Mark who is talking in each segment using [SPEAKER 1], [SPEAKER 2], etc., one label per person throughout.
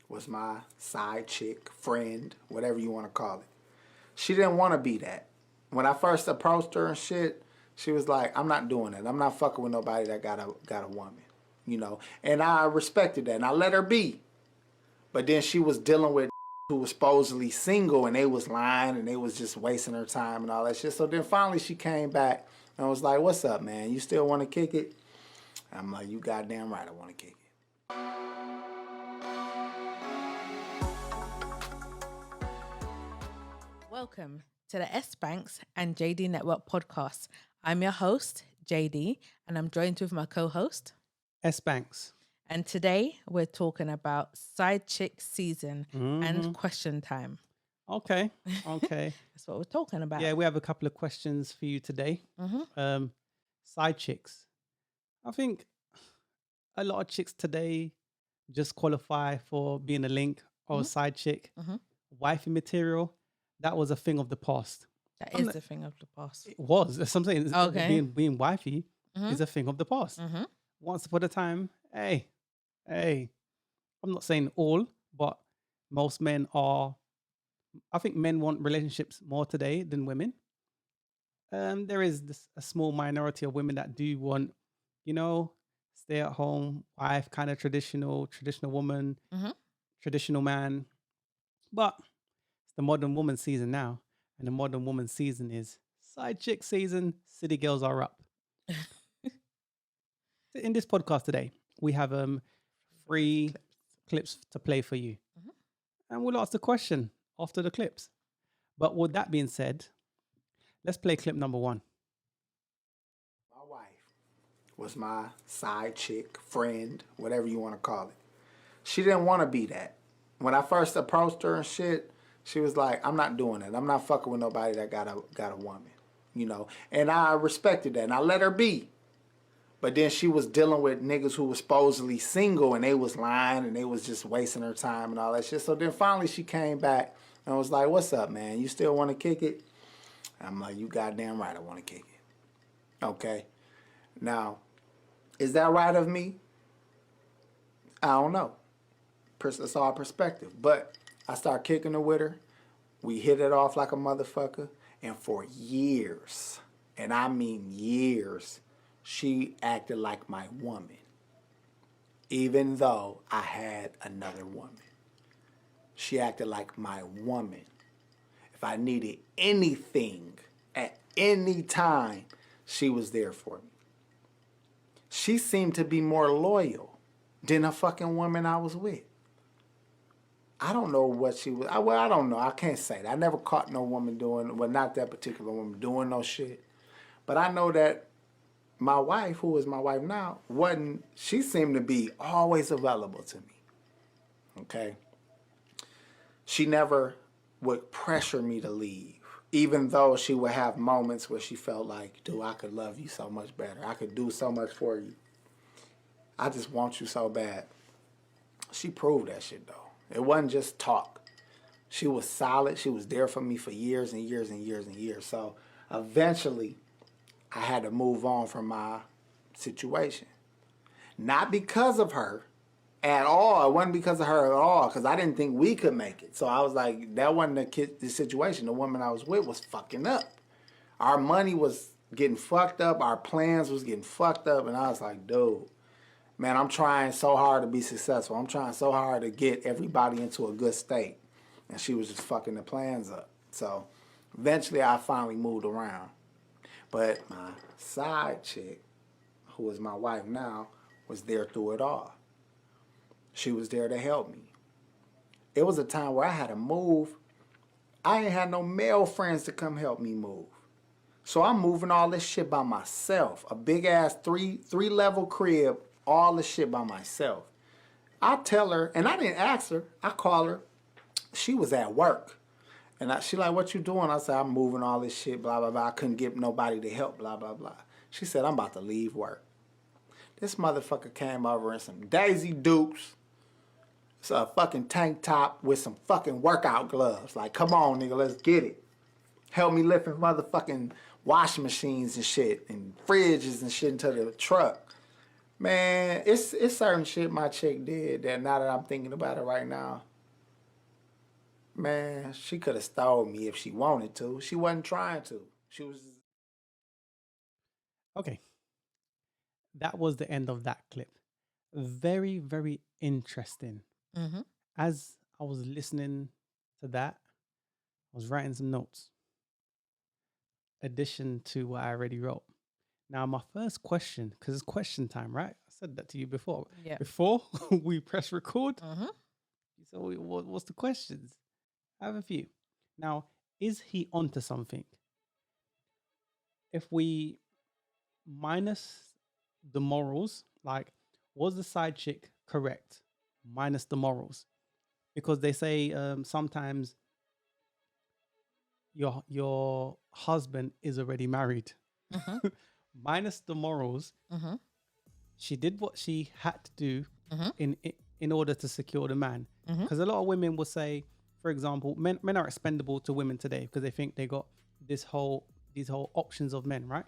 [SPEAKER 1] was my side chick, friend, whatever you want to call it. She didn't want to be that. When I first approached her and shit, she was like, I'm not doing it. I'm not fucking with nobody that got a woman. You know? And I respected that and I let her be. But then she was dealing with who was supposedly single and they was lying and they was just wasting her time and all that shit. So then finally she came back and was like, what's up, man? You still want to kick it? And I'm like, you goddamn right I want to kick it.
[SPEAKER 2] Welcome to the S.Banks&JD Network podcast. I'm your host, JD, and I'm joined with my co-host,
[SPEAKER 3] S.Banks.
[SPEAKER 2] And today we're talking about side chick season and question time.
[SPEAKER 3] Okay.
[SPEAKER 2] That's what we're talking about.
[SPEAKER 3] Yeah, we have a couple of questions for you today. Side chicks. I think a lot of chicks today just qualify for being a link or a side chick. Wifey material, that was a thing of the past.
[SPEAKER 2] That is the thing of the past.
[SPEAKER 3] It was. That's what I'm saying.
[SPEAKER 2] Okay.
[SPEAKER 3] Being wifey is a thing of the past. Once upon a time, hey, I'm not saying all, but most men are. I think men want relationships more today than women. There is a small minority of women that do want, stay at home wife, kind of traditional woman, traditional man. But it's the modern woman season now, and the modern woman season is side chick season. City girls are up. In this podcast today, we have 3 clips to play for you. And we'll ask the question after the clips. But with that being said, let's play clip number 1.
[SPEAKER 1] My wife was my side chick, friend, whatever you want to call it. She didn't want to be that. When I first approached her and shit, she was like, I'm not doing it. I'm not fucking with nobody that got a woman. You know? And I respected that and I let her be. But then she was dealing with niggas who was supposedly single and they was lying and they was just wasting her time and all that shit. So then finally she came back and was like, what's up, man? You still want to kick it? And I'm like, you goddamn right I want to kick it. Okay. Now, is that right of me? I don't know. It's all perspective. But I started kicking her with her. We hit it off like a motherfucker. And for years, and I mean years, she acted like my woman, even though I had another woman. She acted like my woman. If I needed anything at any time, she was there for me. She seemed to be more loyal than a fucking woman I was with. I don't know what she was. Well, I don't know. I can't say that. I never caught no woman doing, well, not that particular woman doing no shit. But I know that my wife, who is my wife now, she seemed to be always available to me. Okay? She never would pressure me to leave, even though she would have moments where she felt like, dude, I could love you so much better. I could do so much for you. I just want you so bad. She proved that shit, though. It wasn't just talk. She was solid. She was there for me for years and years and years and years. So eventually, I had to move on from my situation. Not because of her at all. It wasn't because of her at all, because I didn't think we could make it. So I was like, that wasn't the situation. The woman I was with was fucking up. Our money was getting fucked up. Our plans was getting fucked up. And I was like, dude, man, I'm trying so hard to be successful. I'm trying so hard to get everybody into a good state. And she was just fucking the plans up. So eventually I finally moved around. But my side chick, who is my wife now, was there through it all. She was there to help me. It was a time where I had to move. I ain't had no male friends to come help me move. So I'm moving all this shit by myself. A big ass three-level crib, all this shit by myself. I tell her, and I didn't ask her, I call her. She was at work. And she like, what you doing? I said, I'm moving all this shit, blah, blah, blah. I couldn't get nobody to help, blah, blah, blah. She said, I'm about to leave work. This motherfucker came over in some Daisy Dukes, a fucking tank top with some fucking workout gloves. Like, come on, nigga, let's get it. Help me lifting motherfucking washing machines and shit and fridges and shit into the truck. Man, it's certain shit my chick did that now that I'm thinking about it right now, man, she could have stole me if she wanted to. She wasn't trying to. She was.
[SPEAKER 3] Okay, that was the end of that clip. Very, very interesting.
[SPEAKER 2] Mm-hmm.
[SPEAKER 3] As I was listening to that, I was writing some notes, addition to what I already wrote. Now, my first question, because it's question time, right? I said that to you before.
[SPEAKER 2] Yeah.
[SPEAKER 3] Before we press record,
[SPEAKER 2] Mm-hmm.
[SPEAKER 3] you said, what's the questions? I have a few. Now, is he onto something? If we minus the morals, like, was the side chick correct? Minus the morals. Because they say sometimes your husband is already married.
[SPEAKER 2] Mm-hmm.
[SPEAKER 3] Minus the morals,
[SPEAKER 2] Mm-hmm.
[SPEAKER 3] she did what she had to do
[SPEAKER 2] Mm-hmm.
[SPEAKER 3] in order to secure the man.
[SPEAKER 2] Mm-hmm.
[SPEAKER 3] Because a lot of women will say, for example, men are expendable to women today because they think they got these whole options of men, right?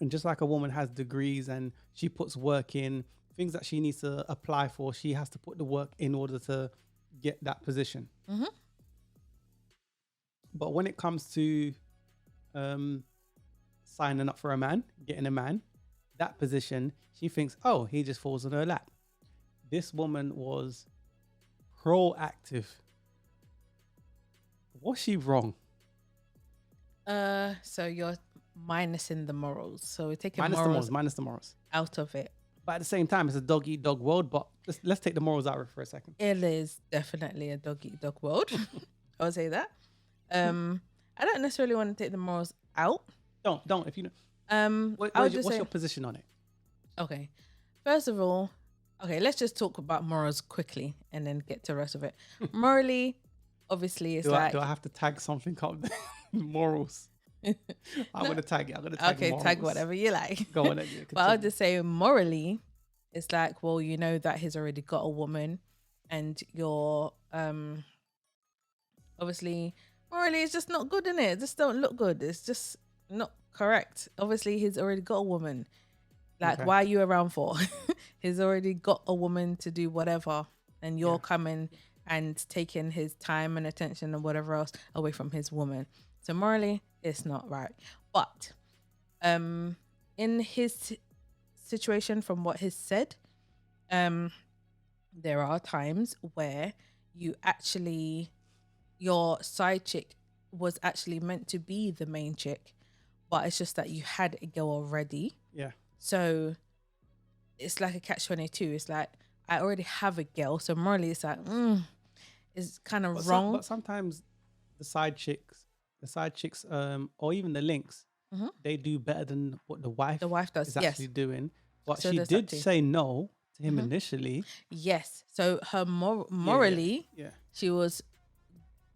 [SPEAKER 3] And just like a woman has degrees and she puts work in, things that she needs to apply for, she has to put the work in order to get that position.
[SPEAKER 2] Mm-hmm.
[SPEAKER 3] But when it comes to signing up for a man, getting a man, that position, she thinks, oh, he just falls on her lap. This woman was proactive. Was she wrong?
[SPEAKER 2] So you're minusing the morals. So we're taking
[SPEAKER 3] Minus the morals.
[SPEAKER 2] out of it.
[SPEAKER 3] But at the same time, it's a dog eat dog world. But let's take the morals out of it for a second.
[SPEAKER 2] It is definitely a dog eat dog world. I would say that. I don't necessarily want to take the morals out.
[SPEAKER 3] Don't if you know. What's your position on it?
[SPEAKER 2] Okay. First of all, okay, let's just talk about morals quickly and then get to the rest of it. Morally, obviously, it's
[SPEAKER 3] Do
[SPEAKER 2] like.
[SPEAKER 3] I have to tag something up? Morals. I'm gonna tag it. I'm gonna tag.
[SPEAKER 2] Okay,
[SPEAKER 3] morals.
[SPEAKER 2] tag whatever you like.
[SPEAKER 3] Go on. Yeah,
[SPEAKER 2] but I'll just say morally, it's like, well, you know that he's already got a woman, and you're obviously morally it's just not good, innit? It just don't look good. It's just not correct. Obviously, he's already got a woman. Like,
[SPEAKER 3] Okay.
[SPEAKER 2] why are you around for? He's already got a woman to do whatever, and you're coming and taking his time and attention and whatever else away from his woman. So morally, it's not right. But in his situation, from what he's said, there are times where your side chick was actually meant to be the main chick, but it's just that you had a girl already.
[SPEAKER 3] Yeah.
[SPEAKER 2] So it's like a catch-22. It's like, I already have a girl, so morally it's like, it's kind of wrong.
[SPEAKER 3] But sometimes the side chicks, or even the links, they do better than what the wife
[SPEAKER 2] does,
[SPEAKER 3] is actually doing. But
[SPEAKER 2] So
[SPEAKER 3] she
[SPEAKER 2] does
[SPEAKER 3] did
[SPEAKER 2] that too.
[SPEAKER 3] say no to him initially.
[SPEAKER 2] Yes. So her morally,
[SPEAKER 3] Yeah.
[SPEAKER 2] she was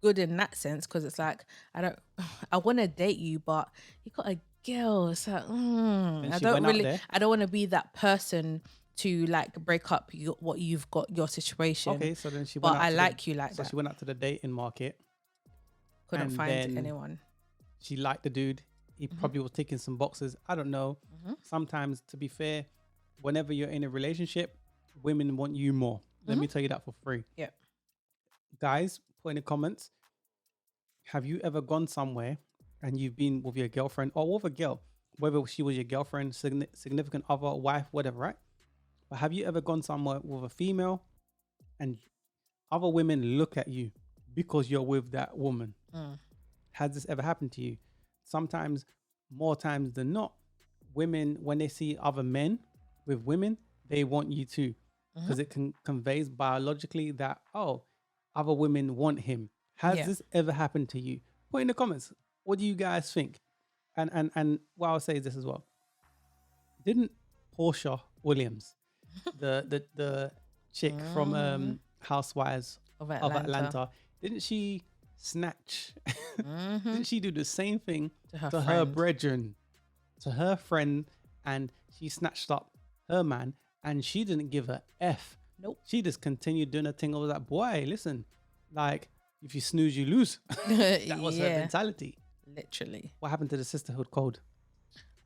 [SPEAKER 2] good in that sense, because it's like, I want to date you, but you got a girl. It's like, I
[SPEAKER 3] she
[SPEAKER 2] don't
[SPEAKER 3] went out
[SPEAKER 2] really,
[SPEAKER 3] there.
[SPEAKER 2] I don't want to be that person to like break up what you've got, your situation.
[SPEAKER 3] Okay, so then she
[SPEAKER 2] But
[SPEAKER 3] went out
[SPEAKER 2] I
[SPEAKER 3] to
[SPEAKER 2] like you like
[SPEAKER 3] so
[SPEAKER 2] that.
[SPEAKER 3] she went out to the dating market.
[SPEAKER 2] Couldn't
[SPEAKER 3] and
[SPEAKER 2] find
[SPEAKER 3] then
[SPEAKER 2] anyone.
[SPEAKER 3] She liked the dude. He probably was taking some boxes. I don't know. Sometimes, to be fair, whenever you're in a relationship, women want you more. Let me tell you that for free.
[SPEAKER 2] Yeah.
[SPEAKER 3] Guys, put in the comments. Have you ever gone somewhere and you've been with your girlfriend or with a girl, whether she was your girlfriend, significant other, wife, whatever, right? But have you ever gone somewhere with a female and other women look at you because you're with that woman? Has this ever happened to you? Sometimes, more times than not, women, when they see other men with women, they want you too, because it conveys biologically that, oh, other women want him. Has this ever happened to you? Put in the comments. What do you guys think? And what I'll say is this as well. Didn't Portia Williams, the chick from Housewives
[SPEAKER 2] Of
[SPEAKER 3] of
[SPEAKER 2] Atlanta.
[SPEAKER 3] Atlanta, didn't she snatch? Didn't she do the same thing
[SPEAKER 2] To her
[SPEAKER 3] to her
[SPEAKER 2] friend.
[SPEAKER 3] brethren, to her friend, and she snatched up her man, and she didn't give a F.
[SPEAKER 2] Nope.
[SPEAKER 3] She just continued doing her thing. I was like, boy, listen, like, if you snooze, you lose. That was her
[SPEAKER 2] Yeah.
[SPEAKER 3] mentality.
[SPEAKER 2] Literally.
[SPEAKER 3] What happened to the sisterhood code?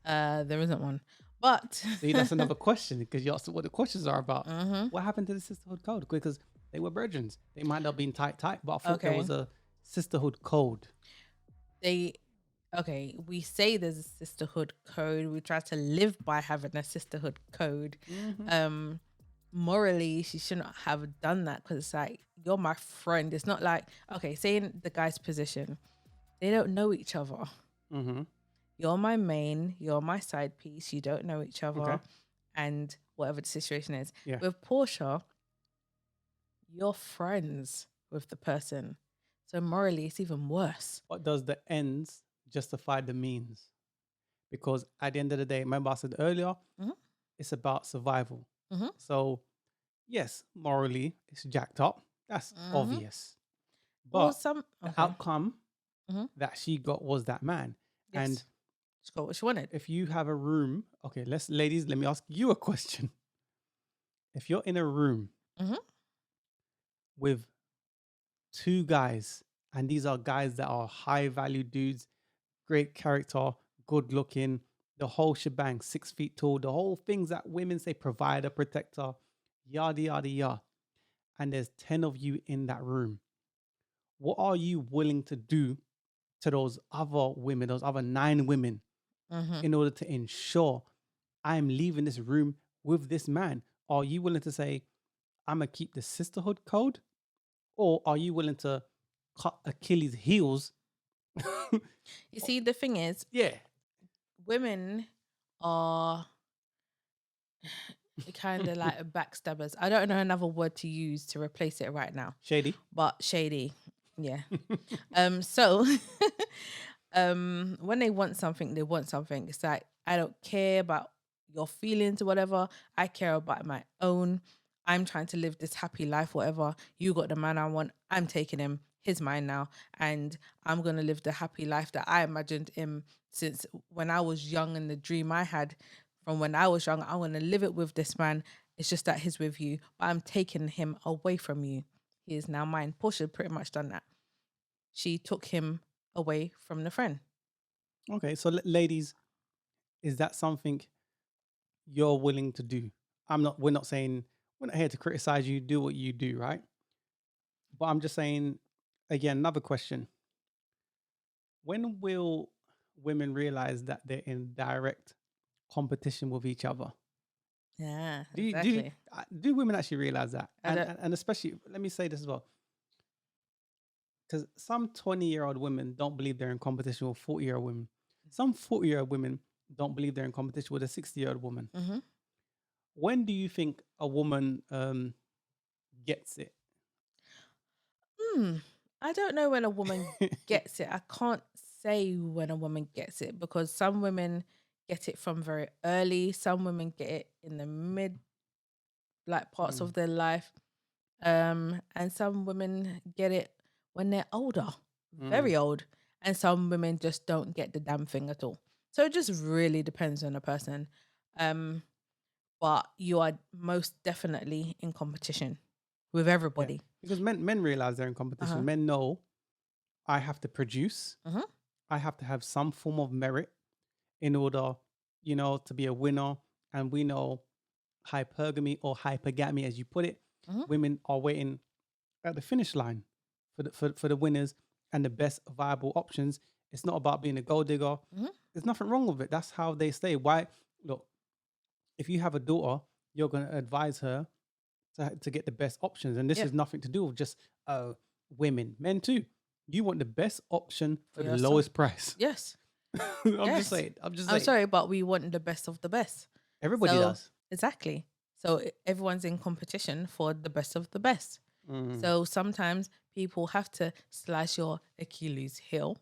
[SPEAKER 2] There isn't one. But
[SPEAKER 3] See, that's another question because you asked what the questions are about.
[SPEAKER 2] Mm-hmm.
[SPEAKER 3] What happened to the sisterhood code? Because they were virgins. They might not have been tight, but I thought there
[SPEAKER 2] Okay.
[SPEAKER 3] was a sisterhood code.
[SPEAKER 2] We say there's a sisterhood code. We try to live by having a sisterhood code. Morally, she shouldn't have done that because it's like, you're my friend. It's not like, okay, say in the guy's position, they don't know each other.
[SPEAKER 3] Mm-hmm.
[SPEAKER 2] You're my main, you're my side piece. You don't know each other.
[SPEAKER 3] Okay.
[SPEAKER 2] And whatever the situation is.
[SPEAKER 3] Yeah.
[SPEAKER 2] With Portia, you're friends with the person. So morally, it's even worse.
[SPEAKER 3] What does the ends justify the means? Because at the end of the day, remember I said earlier,
[SPEAKER 2] Mhm.
[SPEAKER 3] it's about survival.
[SPEAKER 2] Mhm.
[SPEAKER 3] So, yes, morally, it's jacked up. That's obvious. But
[SPEAKER 2] Well, some
[SPEAKER 3] the
[SPEAKER 2] okay.
[SPEAKER 3] outcome
[SPEAKER 2] Mhm.
[SPEAKER 3] that she got was that man.
[SPEAKER 2] Yes.
[SPEAKER 3] And
[SPEAKER 2] She got what she wanted.
[SPEAKER 3] if you have a room, okay, ladies, let me ask you a question. If you're in a room
[SPEAKER 2] Mhm.
[SPEAKER 3] with two guys, and these are guys that are high value dudes, great character, good looking, the whole shebang, 6 feet tall, the whole things that women say, provider, protector, yada, yada, yada. And there's 10 of you in that room. What are you willing to do to those other women, those other 9 women, in order to ensure I'm leaving this room with this man? Are you willing to say, I'm going to keep the sisterhood code? Or are you willing to cut Achilles' heels?
[SPEAKER 2] You see, the thing is,
[SPEAKER 3] Yeah.
[SPEAKER 2] women are kind of like backstabbers. I don't know another word to use to replace it right now,
[SPEAKER 3] Shady.
[SPEAKER 2] but shady. Yeah. So when they want something, they want something. It's like, I don't care about your feelings or whatever. I care about my own. I'm trying to live this happy life, whatever. You got the man I want. I'm taking him. He's mine now. And I'm going to live the happy life that I imagined him since when I was young, and the dream I had from when I was young. I'm going to live it with this man. It's just that he's with you, but I'm taking him away from you. He is now mine. Portia pretty much done that. She took him away from the friend.
[SPEAKER 3] Okay, so ladies, is that something you're willing to do? We're not saying, we're not here to criticize you, do what you do, right? But I'm just saying, again, another question. When will women realize that they're in direct competition with each other?
[SPEAKER 2] Yeah,
[SPEAKER 3] Do
[SPEAKER 2] exactly.
[SPEAKER 3] do women actually realize that?
[SPEAKER 2] I don't-
[SPEAKER 3] And especially, let me say this as well, because some 20-year-old women don't believe they're in competition with 40-year-old women. Some 40-year-old women don't believe they're in competition with a 60-year-old woman.
[SPEAKER 2] Mhm.
[SPEAKER 3] When do you think a woman gets it?
[SPEAKER 2] I don't know when a woman gets it. I can't say when a woman gets it, because some women get it from very early. Some women get it in the mid parts of their life. And some women get it when they're older, very old. And some women just don't get the damn thing at all. So it just really depends on the person. But you are most definitely in competition with
[SPEAKER 3] Yeah,
[SPEAKER 2] everybody.
[SPEAKER 3] because men realize they're in competition.
[SPEAKER 2] Uh-huh.
[SPEAKER 3] Men know, I have to produce.
[SPEAKER 2] Mhm.
[SPEAKER 3] I have to have some form of merit in order, to be a winner. And we know hypergamy or hypergamy, as you put it,
[SPEAKER 2] Mhm.
[SPEAKER 3] women are waiting at the finish line for the winners and the best viable options. It's not about being a gold digger.
[SPEAKER 2] Mhm.
[SPEAKER 3] There's nothing wrong with it. That's how they stay. Why? Look, if you have a daughter, you're going to advise her to get the best options. And this
[SPEAKER 2] Yeah.
[SPEAKER 3] is nothing to do with just women, men too. You want the best option for the
[SPEAKER 2] your son.
[SPEAKER 3] lowest price.
[SPEAKER 2] Yes.
[SPEAKER 3] I'm
[SPEAKER 2] Yes.
[SPEAKER 3] just saying. I'm
[SPEAKER 2] I'm sorry, but we want the best of the best.
[SPEAKER 3] Everybody
[SPEAKER 2] So,
[SPEAKER 3] does.
[SPEAKER 2] Exactly. So everyone's in competition for the best of the best. So sometimes people have to slice your Achilles heel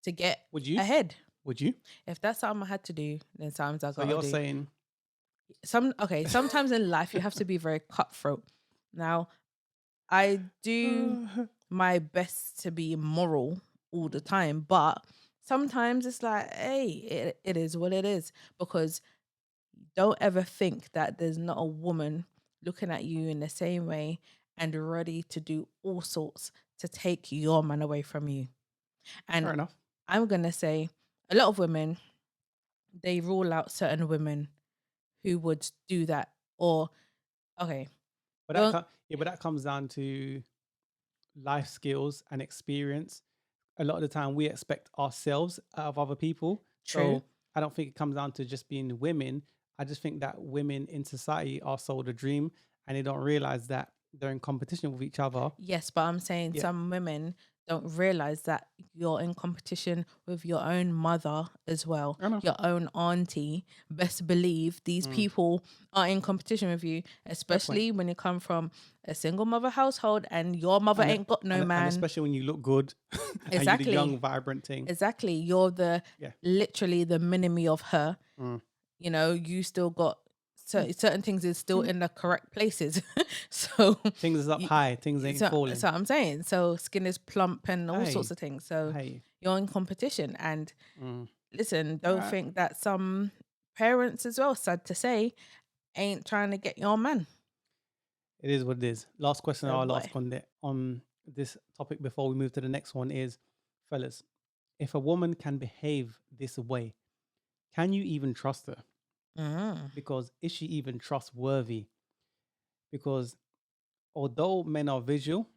[SPEAKER 2] to get
[SPEAKER 3] Would you?
[SPEAKER 2] ahead.
[SPEAKER 3] Would you?
[SPEAKER 2] If that's something I had to do, then sometimes I
[SPEAKER 3] So
[SPEAKER 2] gotta
[SPEAKER 3] you're
[SPEAKER 2] do.
[SPEAKER 3] saying,
[SPEAKER 2] Sometimes in life you have to be very cutthroat. Now, I do my best to be moral all the time, but sometimes it's like, hey, it is what it is. Because don't ever think that there's not a woman looking at you in the same way and ready to do all sorts to take your man away from you. And
[SPEAKER 3] fair enough.
[SPEAKER 2] I'm gonna say, a lot of women they rule out certain women who would do that. Or okay,
[SPEAKER 3] But
[SPEAKER 2] well,
[SPEAKER 3] but that comes down to life skills and experience. A lot of the time, we expect ourselves out of other people.
[SPEAKER 2] true.
[SPEAKER 3] So I don't think it comes down to just being women. I just think that women in society are sold a dream, and they don't realize that they're in competition with each other.
[SPEAKER 2] Yes, but I'm saying
[SPEAKER 3] Yeah,
[SPEAKER 2] some women don't realize that you're in competition with your own mother as well,
[SPEAKER 3] I know.
[SPEAKER 2] your own auntie. Best believe these
[SPEAKER 3] Mm,
[SPEAKER 2] people are in competition with you,
[SPEAKER 3] fair point.
[SPEAKER 2] especially when you come from a single mother household and your mother
[SPEAKER 3] And
[SPEAKER 2] ain't got no
[SPEAKER 3] and
[SPEAKER 2] man.
[SPEAKER 3] especially when you look good and you're the
[SPEAKER 2] Exactly.
[SPEAKER 3] young, vibrant thing.
[SPEAKER 2] Exactly. You're the
[SPEAKER 3] Yeah.
[SPEAKER 2] literally the mini of her.
[SPEAKER 3] Mm.
[SPEAKER 2] You know, you still got
[SPEAKER 3] Mm.
[SPEAKER 2] certain things is still
[SPEAKER 3] Mm.
[SPEAKER 2] in the correct places. So
[SPEAKER 3] Things is up
[SPEAKER 2] you,
[SPEAKER 3] high. Things ain't
[SPEAKER 2] so
[SPEAKER 3] falling.
[SPEAKER 2] so I'm saying, so skin is plump and all sorts
[SPEAKER 3] Hey,
[SPEAKER 2] of things. So
[SPEAKER 3] hey.
[SPEAKER 2] you're in competition. And
[SPEAKER 3] Mm.
[SPEAKER 2] listen, don't
[SPEAKER 3] Uh,
[SPEAKER 2] think that some parents as well, sad to say, ain't trying to get your man.
[SPEAKER 3] it is what it is. Last question
[SPEAKER 2] So
[SPEAKER 3] I'll ask
[SPEAKER 2] boy.
[SPEAKER 3] on this topic before we move to the next one is, fellas, if a woman can behave this way, can you even trust her?
[SPEAKER 2] Mm.
[SPEAKER 3] Because is she even trustworthy? Because although men are visual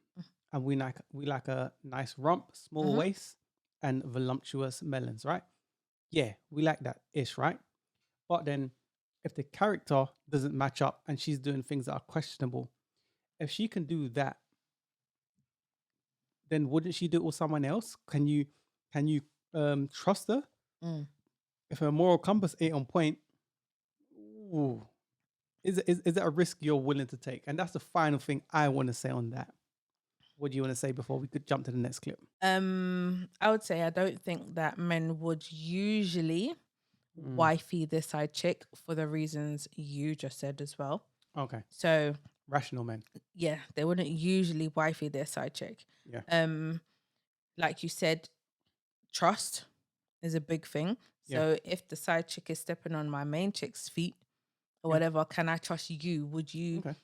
[SPEAKER 3] and we like a nice rump, small
[SPEAKER 2] Mm-hmm.
[SPEAKER 3] waist, and voluptuous melons, right? Yeah, we like that ish, right? But then if the character doesn't match up and she's doing things that are questionable, if she can do that, then wouldn't she do it with someone else? Can you trust her?
[SPEAKER 2] Mm.
[SPEAKER 3] If her moral compass ain't on point, ooh, is that a risk you're willing to take? And that's the final thing I want to say on that. What do you want to say before we could jump to the next clip?
[SPEAKER 2] I would say I don't think that men would usually
[SPEAKER 3] Mm,
[SPEAKER 2] wifey the side chick for the reasons you just said as well.
[SPEAKER 3] okay,
[SPEAKER 2] So
[SPEAKER 3] rational men.
[SPEAKER 2] yeah, they wouldn't usually wifey their side chick.
[SPEAKER 3] Yeah,
[SPEAKER 2] Um, like you said, trust is a big thing.
[SPEAKER 3] yeah,
[SPEAKER 2] So if the side chick is stepping on my main chick's feet or
[SPEAKER 3] yeah.
[SPEAKER 2] whatever, can I trust you? Would you?
[SPEAKER 3] Okay,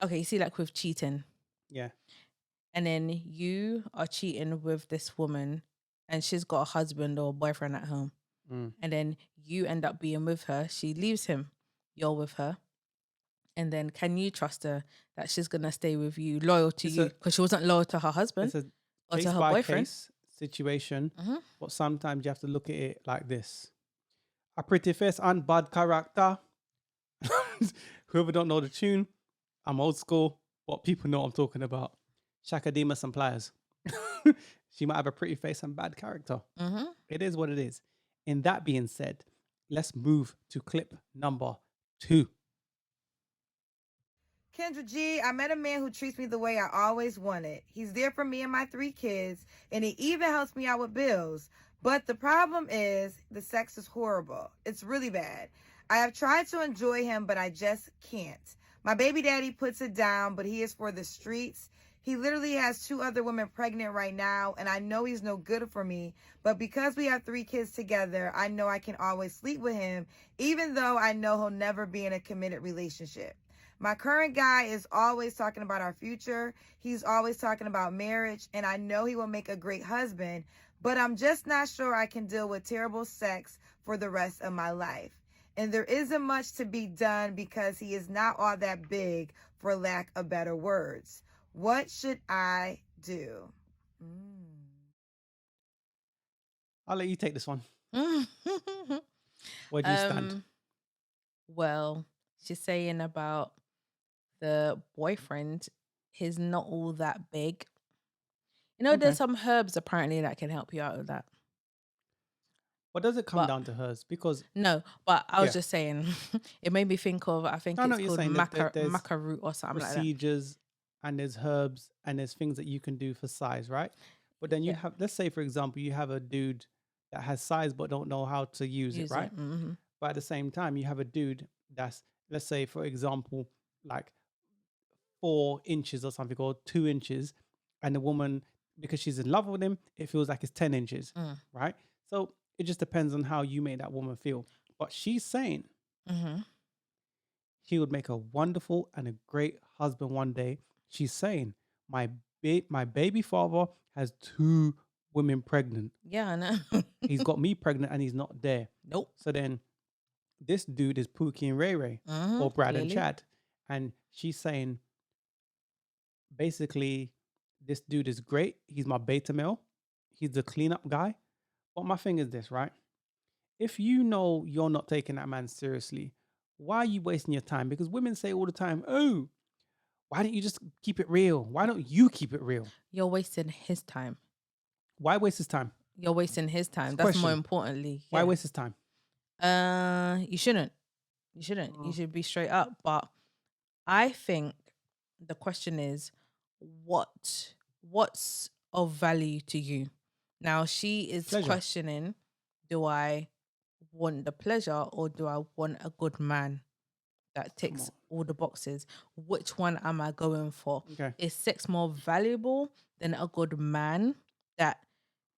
[SPEAKER 2] Okay, you see, like with cheating,
[SPEAKER 3] yeah,
[SPEAKER 2] and then you are cheating with this woman, and she's got a husband or boyfriend at home,
[SPEAKER 3] mm.
[SPEAKER 2] and then you end up being with her. She leaves him. You're with her. And then can you trust her that she's gonna stay with you, loyal to
[SPEAKER 3] It's
[SPEAKER 2] you?
[SPEAKER 3] a
[SPEAKER 2] Because she wasn't loyal to her husband
[SPEAKER 3] it's a
[SPEAKER 2] or to
[SPEAKER 3] case
[SPEAKER 2] her
[SPEAKER 3] by
[SPEAKER 2] boyfriend.
[SPEAKER 3] case situation,
[SPEAKER 2] Hmm.
[SPEAKER 3] but sometimes you have to look at it like this: a pretty face and bad character. Whoever don't know the tune, I'm old school, but people know what I'm talking about. Shaka Demus and Pliers. She might have a pretty face and bad character.
[SPEAKER 2] Hmm.
[SPEAKER 3] It is what it is. In that being said, let's move to clip number 2.
[SPEAKER 4] Kendra G, I met a man who treats me the way I always wanted. He's there for me and my 3 kids, and he even helps me out with bills. But the problem is, the sex is horrible. It's really bad. I have tried to enjoy him, but I just can't. My baby daddy puts it down, but he is for the streets. He literally has 2 other women pregnant right now, and I know he's no good for me. But because we have 3 kids together, I know I can always sleep with him, even though I know he'll never be in a committed relationship. My current guy is always talking about our future. He's always talking about marriage, and I know he will make a great husband, but I'm just not sure I can deal with terrible sex for the rest of my life. And there isn't much to be done because he is not all that big, for lack of better words. What should I do?
[SPEAKER 3] I'll let you take this one. Where do you stand?
[SPEAKER 2] Well, she's saying about the boyfriend, he's not all that big. You know,
[SPEAKER 3] Okay.
[SPEAKER 2] there's some herbs apparently that can help you out with that.
[SPEAKER 3] What does it come
[SPEAKER 2] But
[SPEAKER 3] down to hers? Because,
[SPEAKER 2] no, but I was
[SPEAKER 3] yeah,
[SPEAKER 2] just saying, it made me think of, I think
[SPEAKER 3] I know
[SPEAKER 2] it's
[SPEAKER 3] what you're
[SPEAKER 2] called
[SPEAKER 3] saying. That there's
[SPEAKER 2] maca root or something like that.
[SPEAKER 3] procedures and there's herbs and there's things that you can do for size, right? But then you
[SPEAKER 2] Yeah,
[SPEAKER 3] have, let's say, for example, you have a dude that has size but don't know how to use it,
[SPEAKER 2] use
[SPEAKER 3] right?
[SPEAKER 2] it. Hmm.
[SPEAKER 3] But at the same time, you have a dude that's, let's say, for example, like 4 inches or something, or 2 inches, and the woman, because she's in love with him, it feels like it's 10 inches,
[SPEAKER 2] Mm.
[SPEAKER 3] right? So it just depends on how you make that woman feel. But she's saying
[SPEAKER 2] Hmm.
[SPEAKER 3] he would make a wonderful and a great husband one day. She's saying, my baby father has 2 women pregnant.
[SPEAKER 2] Yeah, I know.
[SPEAKER 3] He's got me pregnant and he's not there.
[SPEAKER 2] Nope.
[SPEAKER 3] So then this dude is Pookie and Ray Ray or Brad and
[SPEAKER 2] clearly.
[SPEAKER 3] Chad. And she's saying, basically, this dude is great. He's my beta male. He's the cleanup guy. But my thing is this, right? If you know you're not taking that man seriously, why are you wasting your time? Because women say all the time, oh, why don't you just keep it real? Why don't you keep it real?
[SPEAKER 2] You're wasting his time.
[SPEAKER 3] Why waste his time?
[SPEAKER 2] You're wasting his time.
[SPEAKER 3] It's a
[SPEAKER 2] That's more
[SPEAKER 3] question.
[SPEAKER 2] importantly.
[SPEAKER 3] Why
[SPEAKER 2] yeah.
[SPEAKER 3] waste his time?
[SPEAKER 2] You shouldn't. You shouldn't. You should be straight up. But I think the question is, what's of value to you? Now she is
[SPEAKER 3] Pleasure.
[SPEAKER 2] questioning, do I want the pleasure or do I want a good man that ticks all the boxes? Which one am I going for?
[SPEAKER 3] Okay.
[SPEAKER 2] Is sex more valuable than a good man that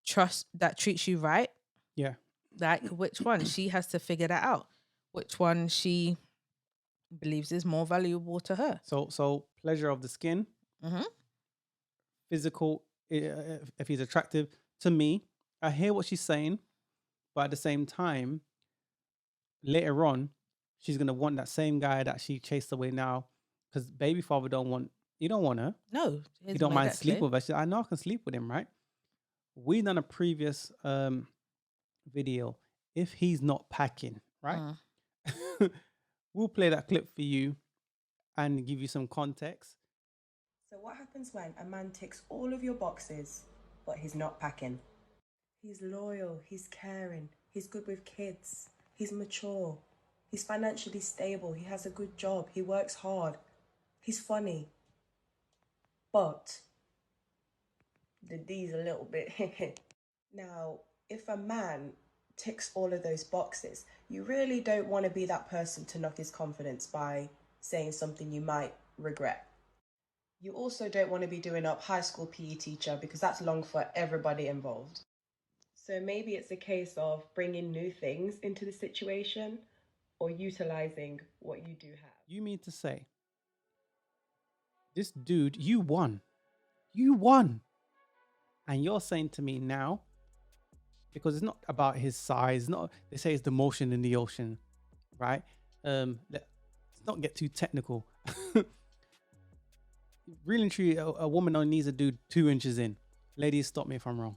[SPEAKER 2] treats you right?
[SPEAKER 3] Yeah.
[SPEAKER 2] Like, which one? She has to figure that out. Which one she believes is more valuable to her.
[SPEAKER 3] So pleasure of the skin, physical, if he's attractive to me. I hear what she's saying, but at the same time, later on, she's gonna want that same guy that she chased away now, because baby father don't want her.
[SPEAKER 2] No,
[SPEAKER 3] You don't mind sleep with her. She's like, I know I can sleep with him, right? We done a previous video. If he's not packing, right? We'll play that clip for you and give you some context.
[SPEAKER 5] So what happens when a man ticks all of your boxes, but he's not packing? He's loyal, he's caring, he's good with kids, he's mature, he's financially stable, he has a good job, he works hard, he's funny. But the D's a little bit. Now, if a man ticks all of those boxes, you really don't want to be that person to knock his confidence by saying something you might regret. You also don't want to be doing up high school PE teacher, because that's long for everybody involved. So maybe it's a case of bringing new things into the situation or utilizing what you do have.
[SPEAKER 3] You mean to say, this dude, you won. You won. And you're saying to me now, because it's not about his size, they say it's the motion in the ocean, right? Let's not get too technical. Really and truly, a woman only needs a dude 2 inches in. Ladies, stop me if I'm wrong,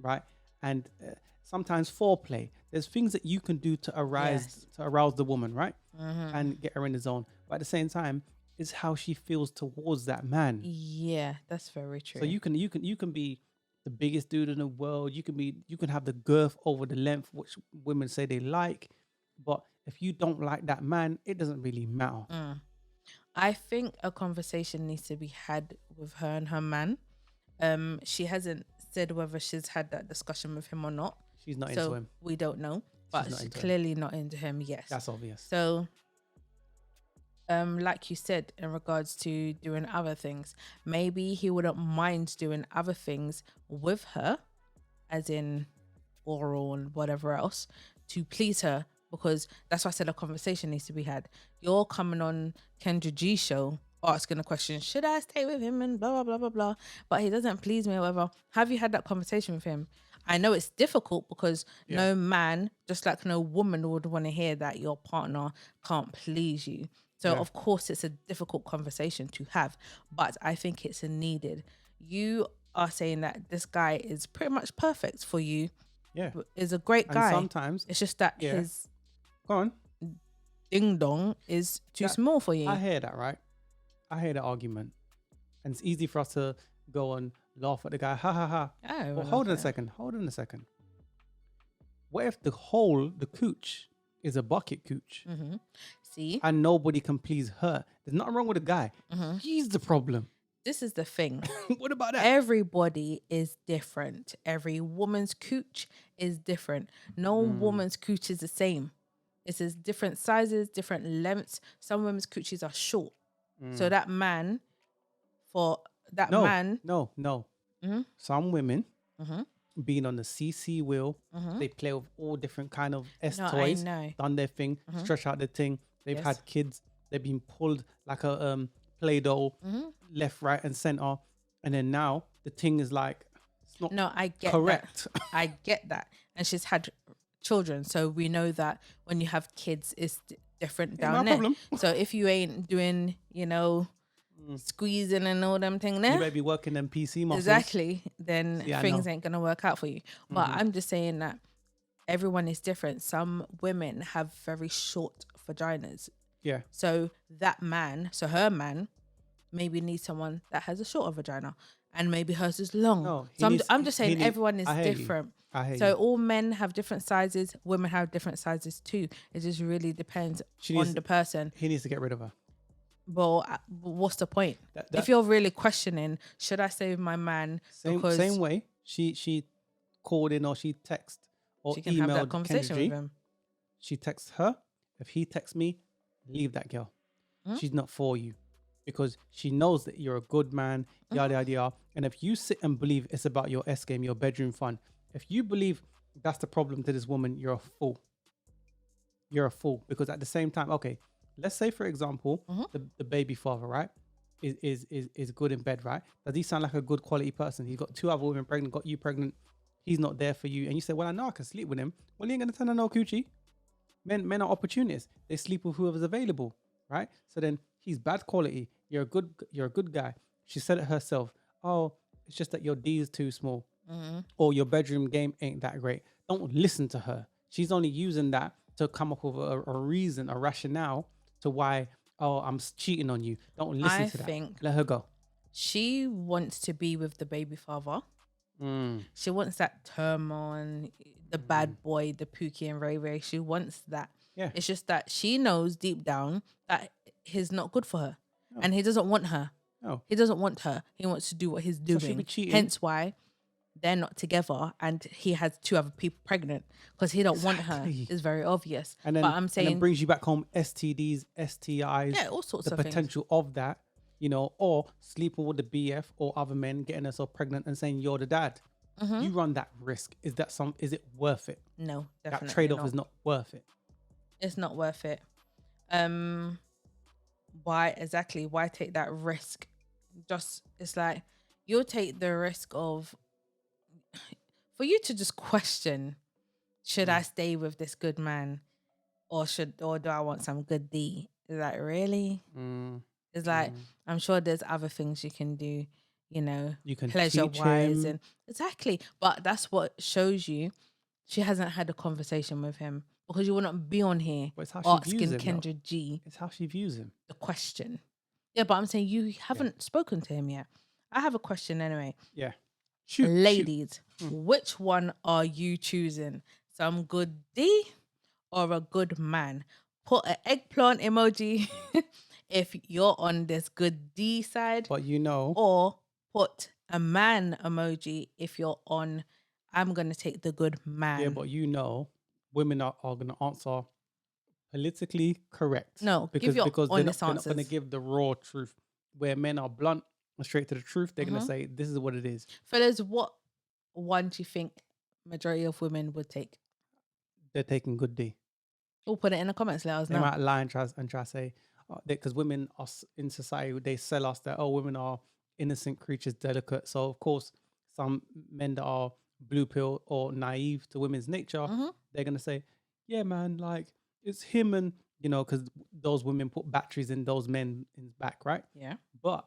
[SPEAKER 3] right? And sometimes foreplay. There's things that you can do to arouse the woman, right? And get her in the zone. But at the same time, it's how she feels towards that man.
[SPEAKER 2] Yeah, that's very true.
[SPEAKER 3] So you can be the biggest dude in the world. You can have the girth over the length, which women say they like. But if you don't like that man, it doesn't really matter.
[SPEAKER 2] I think a conversation needs to be had with her and her man. She hasn't said whether she's had that discussion with him or not.
[SPEAKER 3] She's not into him.
[SPEAKER 2] We don't know. But she's clearly not into him, yes.
[SPEAKER 3] That's obvious.
[SPEAKER 2] So, like you said, in regards to doing other things, maybe he wouldn't mind doing other things with her, as in oral and whatever else, to please her, because that's why I said a conversation needs to be had. You're coming on Kendra G's show asking a question, should I stay with him and blah, blah, blah, blah, blah, but he doesn't please me or whatever. Have you had that conversation with him? I know it's difficult because no man, just like no woman, would want to hear that your partner can't please you. So of course it's a difficult conversation to have, but I think it's needed. You are saying that this guy is pretty much perfect for you.
[SPEAKER 3] Yeah.
[SPEAKER 2] Is a great guy.
[SPEAKER 3] And sometimes
[SPEAKER 2] it's just that his
[SPEAKER 3] go on.
[SPEAKER 2] Ding dong is too small for you.
[SPEAKER 3] I hear that, right? I hear the argument. And it's easy for us to go and laugh at the guy. Ha ha ha. Well, hold on a second. What if the cooch is a bucket cooch?
[SPEAKER 2] See?
[SPEAKER 3] And nobody can please her. There's nothing wrong with the guy. He's the problem.
[SPEAKER 2] This is the thing.
[SPEAKER 3] What about that?
[SPEAKER 2] Everybody is different. Every woman's cooch is different. No woman's cooch is the same. It's different sizes, different lengths. Some women's coochies are short. So that man, No.
[SPEAKER 3] Some women, being on the CC wheel, they play with all different kind of toys, done their thing, stretch out the thing. They've had kids. They've been pulled like a Play-Doh, left, right, and center. And then now the thing is like, it's not
[SPEAKER 2] I get
[SPEAKER 3] correct.
[SPEAKER 2] That. I get that. And she's had children, so we know that when you have kids, it's different
[SPEAKER 3] Ain't
[SPEAKER 2] down
[SPEAKER 3] no
[SPEAKER 2] there.
[SPEAKER 3] problem.
[SPEAKER 2] So if you ain't doing, squeezing and all them thing there,
[SPEAKER 3] You better be working them PC muscles.
[SPEAKER 2] exactly, then
[SPEAKER 3] See, I
[SPEAKER 2] things
[SPEAKER 3] know.
[SPEAKER 2] ain't gonna work out for you. But I'm just saying that everyone is different. Some women have very short vaginas.
[SPEAKER 3] Yeah.
[SPEAKER 2] So that man, so her man, maybe needs someone that has a shorter vagina, and maybe hers is long.
[SPEAKER 3] No,
[SPEAKER 2] So I'm just saying everyone is
[SPEAKER 3] I hear you.
[SPEAKER 2] different.
[SPEAKER 3] I hear
[SPEAKER 2] So
[SPEAKER 3] you.
[SPEAKER 2] all men have different sizes, women have different sizes too. It just really depends on the person.
[SPEAKER 3] He needs to get rid of her.
[SPEAKER 2] Well, what's the point? If you're really questioning, should I stay with my man? Because
[SPEAKER 3] Same way she called in or she texted or
[SPEAKER 2] she can have that
[SPEAKER 3] emailed
[SPEAKER 2] conversation
[SPEAKER 3] Kendra
[SPEAKER 2] with him.
[SPEAKER 3] She texts her. If he texts me, leave that girl. She's not for you, because she knows that you're a good man, yada yada yada. And if you sit and believe it's about your S game, your bedroom fun, if you believe that's the problem to this woman, you're a fool. You're a fool, because at the same time, okay, let's say for example, the baby father, right, is good in bed, right? Does he sound like a good quality person? He's got 2 other women pregnant, got you pregnant. He's not there for you, and you say, well, I know I can sleep with him. Well, he ain't gonna turn on no coochie. Men are opportunists. They sleep with whoever's available, right? So then he's bad quality. You're a good guy. She said it herself. Oh, it's just that your D is too small, or your bedroom game ain't that great. Don't listen to her. She's only using that to come up with a reason, a rationale to why, oh, I'm cheating on you. Don't listen to that. Let her go.
[SPEAKER 2] She wants to be with the baby father. She wants that term on the bad boy, the Pookie and Ray Ray. She wants that.
[SPEAKER 3] Yeah.
[SPEAKER 2] It's just that she knows deep down that he's not good for her, and he doesn't want her.
[SPEAKER 3] No.
[SPEAKER 2] He doesn't want her. He wants to do what he's
[SPEAKER 3] she'll be
[SPEAKER 2] doing.
[SPEAKER 3] cheating.
[SPEAKER 2] Hence why they're not together, and he has 2 other people pregnant because he don't want her. It's very obvious.
[SPEAKER 3] And then,
[SPEAKER 2] but I'm saying,
[SPEAKER 3] and then brings you back home STDs, STIs,
[SPEAKER 2] yeah, all sorts
[SPEAKER 3] the
[SPEAKER 2] of things.
[SPEAKER 3] potential of that, or sleeping with the BF or other men, getting herself pregnant and saying you're the dad. You run that risk. Is it worth it?
[SPEAKER 2] No, definitely
[SPEAKER 3] That trade-off
[SPEAKER 2] not.
[SPEAKER 3] is not worth it.
[SPEAKER 2] It's not worth it. Why take that risk? Just, it's like you'll take the risk of, for you to just question, should I stay with this good man, or do I want some good D? Is like, really? It's like, I'm sure there's other things you can do,
[SPEAKER 3] You can
[SPEAKER 2] pleasure
[SPEAKER 3] teach
[SPEAKER 2] wise,
[SPEAKER 3] him.
[SPEAKER 2] and exactly. But that's what shows you she hasn't had a conversation with him, because you wouldn't be on here
[SPEAKER 3] But it's how she
[SPEAKER 2] asking
[SPEAKER 3] views him,
[SPEAKER 2] Kendra G
[SPEAKER 3] It's how she views him.
[SPEAKER 2] the question. Yeah, but I'm saying you haven't spoken to him yet. I have a question anyway.
[SPEAKER 3] Yeah. Shoot.
[SPEAKER 2] Ladies, which one are you choosing? Some good D or a good man? Put an eggplant emoji if you're on this good D side,
[SPEAKER 3] But
[SPEAKER 2] or put a man emoji if you're on, I'm going to take the good man.
[SPEAKER 3] Yeah, but women are going to answer politically correct.
[SPEAKER 2] No, give your honest
[SPEAKER 3] they're not going to
[SPEAKER 2] answers.
[SPEAKER 3] give the raw truth. Where men are blunt and straight to the truth, they're going to say, this is what it is.
[SPEAKER 2] Fellas, what one do you think majority of women would take?
[SPEAKER 3] They're taking good D.
[SPEAKER 2] We'll put it in the comments. Let us
[SPEAKER 3] They
[SPEAKER 2] know.
[SPEAKER 3] might lie and try to say, because women are in society, they sell us that, women are innocent creatures, delicate. So of course, some men that are blue pill or naive to women's nature, they're gonna say, yeah, man, like it's him, and because those women put batteries in those men in back, right?
[SPEAKER 2] Yeah.
[SPEAKER 3] But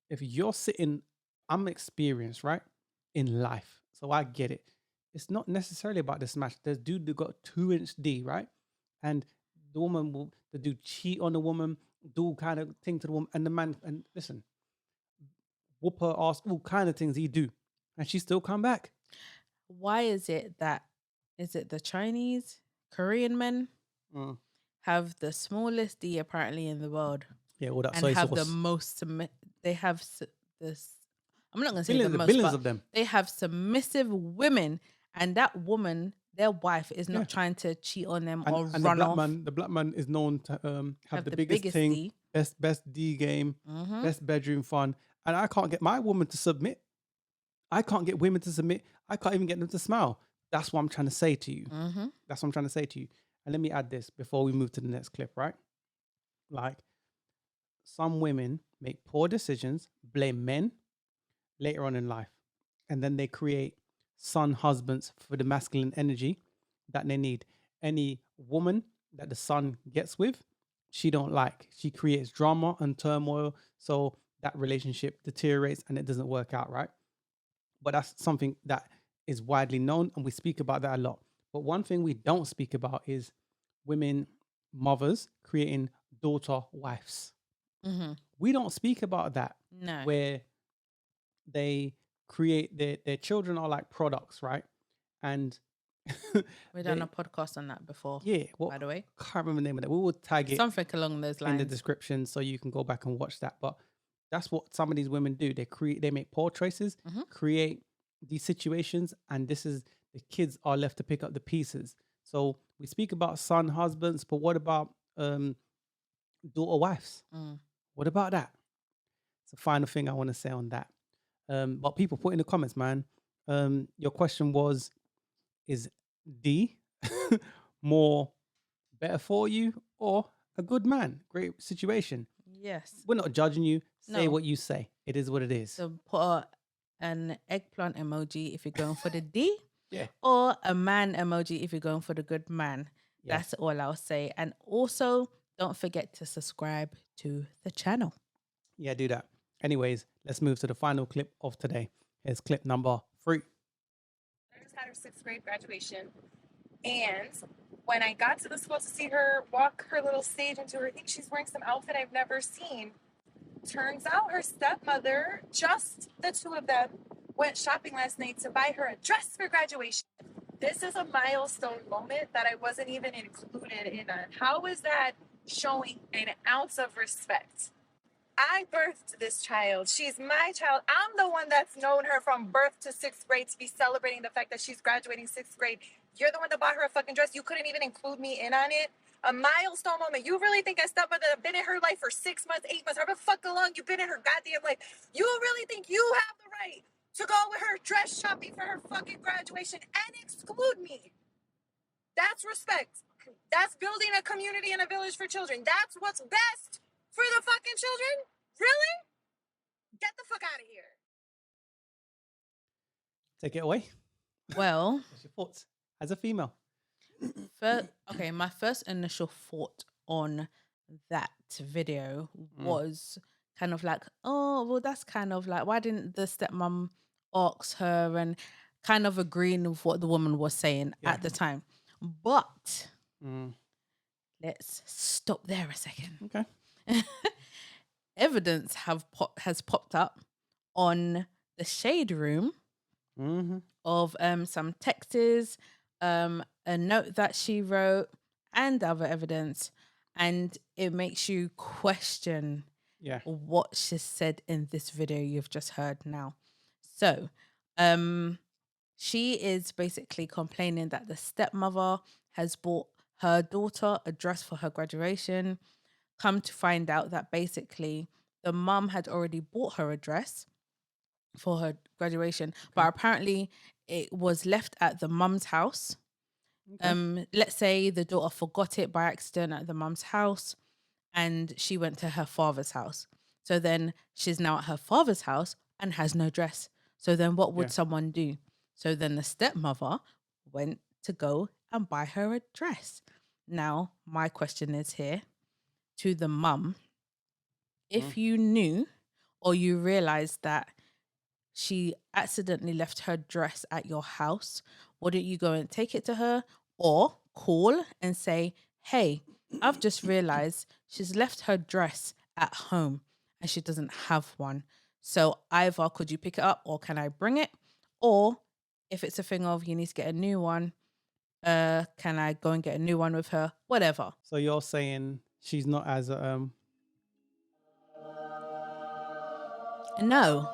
[SPEAKER 3] if you're sitting, I'm experienced, right, in life, so I get it. It's not necessarily about the smash. There's dude that got 2-inch D, right? And the dude cheat on the woman, do all kind of thing to the woman, and the man, and listen, whoop her ass, all kind of things he do, and she still come back.
[SPEAKER 2] Why is it the Chinese, Korean men have the smallest D apparently in the world?
[SPEAKER 3] Yeah, all that
[SPEAKER 2] and
[SPEAKER 3] soy
[SPEAKER 2] have
[SPEAKER 3] sauce.
[SPEAKER 2] the most they have this. I'm not gonna say
[SPEAKER 3] Billions,
[SPEAKER 2] the most,
[SPEAKER 3] billions
[SPEAKER 2] but
[SPEAKER 3] of them.
[SPEAKER 2] they have submissive women, and that woman, their wife, is not trying to cheat on them or
[SPEAKER 3] And
[SPEAKER 2] run
[SPEAKER 3] the
[SPEAKER 2] off.
[SPEAKER 3] the black man is known to have the biggest thing,
[SPEAKER 2] D.
[SPEAKER 3] best D game, best bedroom fun. And I can't get my woman to submit. I can't get women to submit. I can't even get them to smile. That's what I'm trying to say to you. That's what I'm trying to say to you. And let me add this before we move to the next clip, right? Like, some women make poor decisions, blame men later on in life, and then they create son husbands for the masculine energy, that they need. Any woman that the son gets with, she don't like. She creates drama and turmoil, so that relationship deteriorates and it doesn't work out, right? But that's something that is widely known, and we speak about that a lot. But one thing we don't speak about is women, mothers creating daughter wives.
[SPEAKER 2] Mm-hmm.
[SPEAKER 3] We don't speak about that,
[SPEAKER 2] No.
[SPEAKER 3] where they create their children are like products, right? And
[SPEAKER 2] We've done a podcast on that before.
[SPEAKER 3] yeah, well,
[SPEAKER 2] by the way,
[SPEAKER 3] can't remember the name of that. We will tag it
[SPEAKER 2] something along those
[SPEAKER 3] in the
[SPEAKER 2] lines.
[SPEAKER 3] description so you can go back and watch that. But that's what some of these women do. They make poor choices, create these situations, and this is the kids are left to pick up the pieces. So we speak about son, husbands, but what about daughter wives? What about that? It's the final thing I want to say on that. But people put in the comments, man. Your question was, is D more better for you or a good man? Great situation.
[SPEAKER 2] Yes.
[SPEAKER 3] We're not judging you. Say
[SPEAKER 2] No.
[SPEAKER 3] what you say. It is what it is.
[SPEAKER 2] So put an eggplant emoji if you're going for the D.
[SPEAKER 3] Yeah.
[SPEAKER 2] Or a man emoji if you're going for the good man.
[SPEAKER 3] Yeah.
[SPEAKER 2] That's all I'll say. And also, don't forget to subscribe to the channel.
[SPEAKER 3] Yeah, do that. Anyways, let's move to the final clip of today. Here's clip number 3.
[SPEAKER 6] I just had her 6th grade graduation. And when I got to the school to see her walk her little stage into her, I think she's wearing some outfit I've never seen. Turns out her stepmother, just the two of them, went shopping last night to buy her a dress for graduation. This is a milestone moment that I wasn't even included in. How is that showing an ounce of respect? I birthed this child. She's my child. I'm the one that's known her from birth to 6th grade to be celebrating the fact that she's graduating 6th grade. You're the one that bought her a fucking dress. You couldn't even include me in on it. A milestone moment. You really think a stepmother that's been in her life for 6 months, 8 months, however fucking long you've been in her goddamn life, you really think you have the right to go with her dress shopping for her fucking graduation and exclude me? That's respect. That's building a community and a village for children. That's what's best for the fucking children? Really? Get the fuck out of here.
[SPEAKER 3] Take it away.
[SPEAKER 2] Well,
[SPEAKER 3] What's your thoughts as a female?
[SPEAKER 2] my first initial thought on that video was kind of like, oh, well, that's kind of like, why didn't the stepmom ask her, and kind of agreeing with what the woman was saying at the time. But let's stop there a second.
[SPEAKER 3] Okay.
[SPEAKER 2] Evidence has popped up on the shade room of some texts, a note that she wrote, and other evidence, and it makes you question what she said in this video you've just heard now. So she is basically complaining that the stepmother has bought her daughter a dress for her graduation. Come to find out that basically the mum had already bought her a dress for her graduation, but apparently it was left at the mum's house. Let's say the daughter forgot it by accident at the mum's house and she went to her father's house. So then she's now at her father's house and has no dress. So then what would someone do? So then the stepmother went to go and buy her a dress. Now, my question is here to the mum. If you knew or you realized that she accidentally left her dress at your house, wouldn't you go and take it to her or call and say, hey, I've just realized she's left her dress at home and she doesn't have one. So either could you pick it up or can I bring it? Or if it's a thing of you need to get a new one, can I go and get a new one with her? Whatever.
[SPEAKER 3] So you're saying she's not as
[SPEAKER 2] No.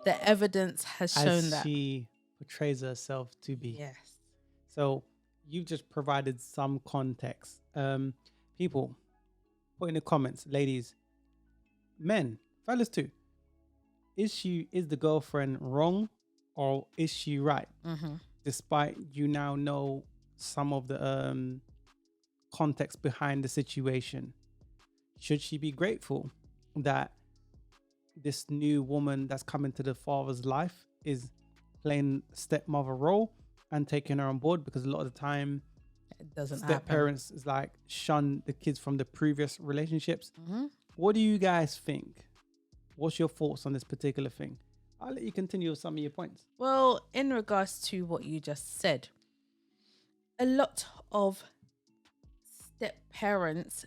[SPEAKER 2] The evidence has shown
[SPEAKER 3] as
[SPEAKER 2] that
[SPEAKER 3] she portrays herself to be.
[SPEAKER 2] yes.
[SPEAKER 3] So you've just provided some context. People, put in the comments, ladies, men, fellas too. Is the girlfriend wrong or is she right? Despite you now know some of the context behind the situation, should she be grateful that this new woman that's come into the father's life is playing stepmother role, and taking her on board, because a lot of the time
[SPEAKER 2] It doesn't
[SPEAKER 3] step
[SPEAKER 2] happen.
[SPEAKER 3] parents is like shun the kids from the previous relationships.
[SPEAKER 2] Mm-hmm.
[SPEAKER 3] What do you guys think? What's your thoughts on this particular thing? I'll let you continue with some of your points.
[SPEAKER 2] Well, in regards to what you just said, a lot of step parents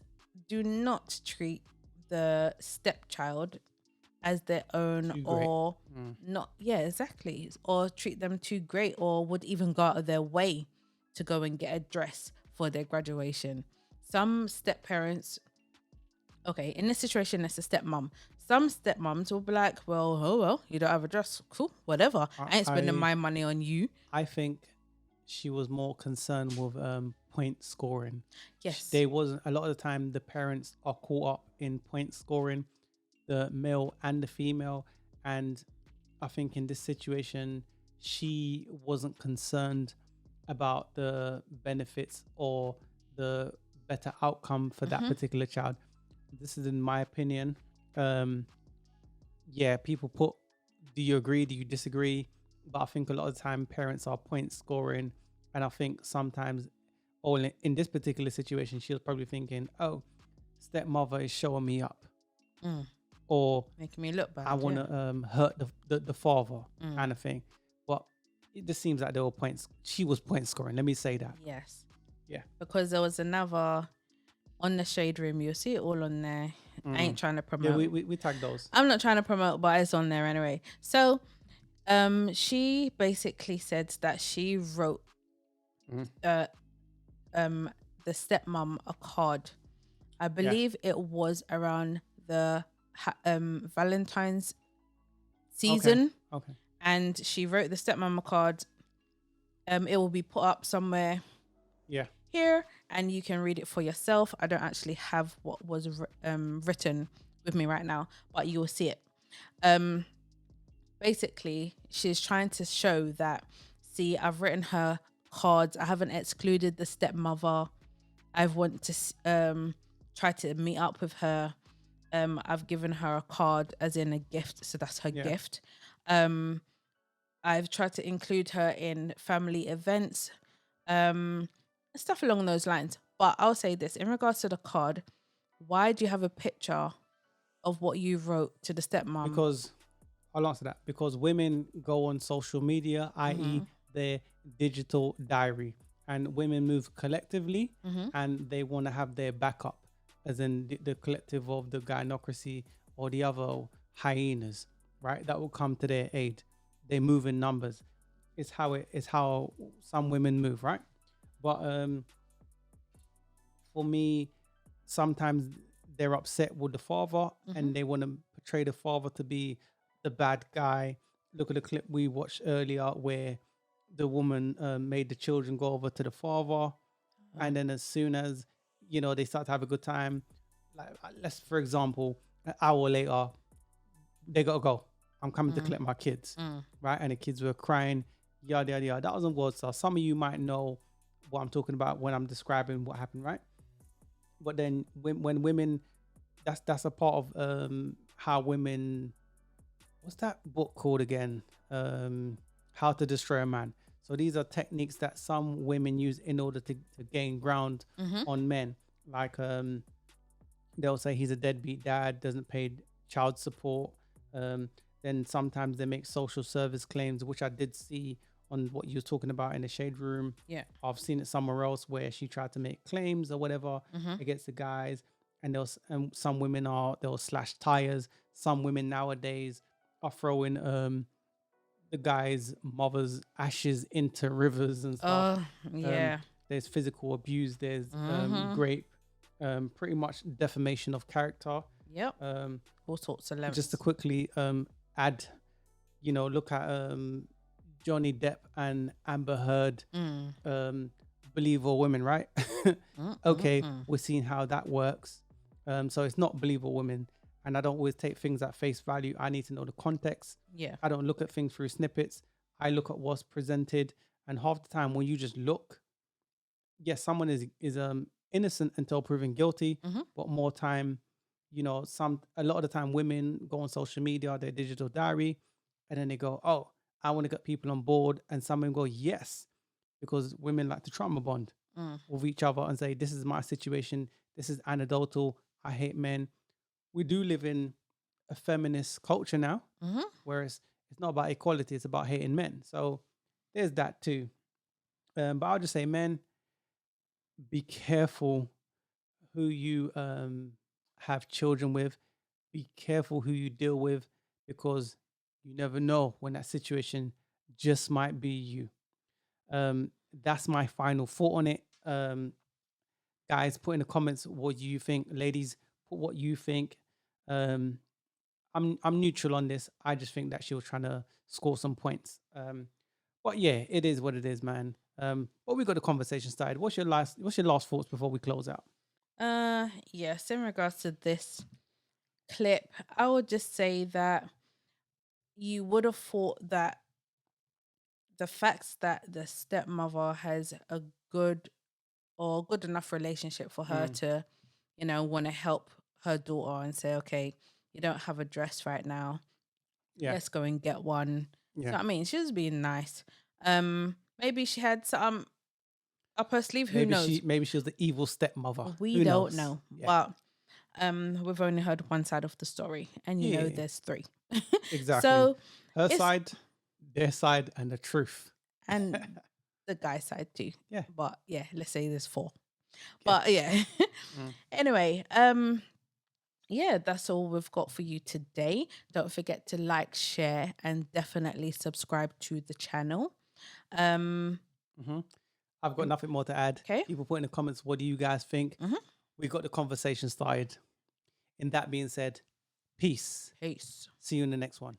[SPEAKER 2] do not treat the stepchild as their own,
[SPEAKER 3] Too great.
[SPEAKER 2] or not. Yeah, exactly. Or treat them too great, or would even go out of their way to go and get a dress for their graduation. Some step parents, okay, in this situation, it's a stepmom. Some stepmoms will be like, well, oh, well, you don't have a dress. Cool, whatever. I ain't spending my money on you.
[SPEAKER 3] I think she was more concerned with point scoring.
[SPEAKER 2] Yes.
[SPEAKER 3] They wasn't, a lot of the time the parents are caught up in point scoring, the male and the female. And I think in this situation, she wasn't concerned about the benefits or the better outcome for that particular child. This is in my opinion. Yeah, people put, do you agree? Do you disagree? But I think a lot of the time parents are point scoring. And I think sometimes, or in this particular situation, she was probably thinking, oh, stepmother is showing me up. Or
[SPEAKER 2] making me look bad.
[SPEAKER 3] I want to hurt the father kind of thing. But it just seems like there were points. She was point scoring. Let me say that.
[SPEAKER 2] Yes.
[SPEAKER 3] Yeah.
[SPEAKER 2] Because there was another on the shade room. You'll see it all on there. I ain't trying to promote.
[SPEAKER 3] Yeah, we tagged those.
[SPEAKER 2] I'm not trying to promote, but it's on there anyway. So, she basically said that she wrote the stepmom a card. I believe it was around the Valentine's season.
[SPEAKER 3] Okay.
[SPEAKER 2] And she wrote the stepmom a card. It will be put up somewhere.
[SPEAKER 3] Yeah.
[SPEAKER 2] Here, and you can read it for yourself. I don't actually have what was written with me right now, but you will see it. Basically, she's trying to show that, see, I've written her cards. I haven't excluded the stepmother. I want to try to meet up with her. I've given her a card as in a gift, so that's her gift. I've tried to include her in family events. Stuff along those lines. But I'll say this, in regards to the card, why do you have a picture of what you wrote to the stepmom?
[SPEAKER 3] Because I'll answer that. Because women go on social media, i.e. their digital diary, and women move collectively and they want to have their backup, as in the collective of the gynocracy or the other hyenas, right? That will come to their aid. They move in numbers. It's how some women move, right? But for me, sometimes they're upset with the father and they want to portray the father to be the bad guy. Look at the clip we watched earlier where the woman made the children go over to the father. And then as soon as, they start to have a good time, like let's, for example, an hour later, they got to go. I'm coming to collect my kids, right? And the kids were crying, yada, yada, yada. That wasn't good. So some of you might know what I'm talking about when I'm describing what happened, right? But then when women, that's a part of how women, what's that book called again? How to Destroy a Man. So these are techniques that some women use in order to gain ground on men. Like they'll say he's a deadbeat dad, doesn't pay child support. Then sometimes they make social service claims, which I did see on what you were talking about in the shade room.
[SPEAKER 2] Yeah.
[SPEAKER 3] I've seen it somewhere else where she tried to make claims or whatever against the guys. And some women they'll slash tires. Some women nowadays are throwing the guy's mother's ashes into rivers and stuff.
[SPEAKER 2] Yeah.
[SPEAKER 3] There's physical abuse. There's rape. Pretty much defamation of character.
[SPEAKER 2] Yep. All sorts of levels.
[SPEAKER 3] Just to quickly add, look at Johnny Depp and Amber Heard, believable women, right? Okay, we're seeing how that works. So it's not believable women. And I don't always take things at face value. I need to know the context.
[SPEAKER 2] Yeah.
[SPEAKER 3] I don't look at things through snippets. I look at what's presented. And half the time when you just look, yes, someone is innocent until proven guilty. But more time, a lot of the time women go on social media, their digital diary, and then they go, oh, I want to get people on board. And some women go, yes, because women like to trauma bond with each other and say, this is my situation. This is anecdotal. I hate men. We do live in a feminist culture now, whereas it's not about equality. It's about hating men. So there's that too. But I'll just say, men, be careful who you have children with. Be careful who you deal with, because you never know when that situation just might be you. That's my final thought on it. Guys, put in the comments what you think. Ladies, put what you think. I'm neutral on this. I just think that she was trying to score some points. But yeah, it is what it is, man. But we got the conversation started. What's your last thoughts before we close out?
[SPEAKER 2] Yes, in regards to this clip, I would just say that you would have thought that the facts that the stepmother has a good enough relationship for her to, want to help her daughter and say, okay, you don't have a dress right now.
[SPEAKER 3] Yeah.
[SPEAKER 2] Let's go and get one.
[SPEAKER 3] Yeah.
[SPEAKER 2] So I mean, she was being nice. Maybe she had some up her sleeve. Who knows?
[SPEAKER 3] Maybe she was the evil stepmother.
[SPEAKER 2] We
[SPEAKER 3] Who
[SPEAKER 2] don't
[SPEAKER 3] knows?
[SPEAKER 2] know.
[SPEAKER 3] Yeah.
[SPEAKER 2] But we've only heard one side of the story, and you know there's three.
[SPEAKER 3] Exactly.
[SPEAKER 2] So
[SPEAKER 3] her side, their side, and the truth.
[SPEAKER 2] And the guy's side too.
[SPEAKER 3] Yeah.
[SPEAKER 2] But yeah, let's say there's four.
[SPEAKER 3] Okay.
[SPEAKER 2] But yeah. Anyway, yeah, that's all we've got for you today. Don't forget to like, share, and definitely subscribe to the channel.
[SPEAKER 3] I've got nothing more to add.
[SPEAKER 2] Okay.
[SPEAKER 3] People put in the comments, what do you guys think? We got the conversation started. In that being said, peace.
[SPEAKER 2] Peace.
[SPEAKER 3] See you in the next one.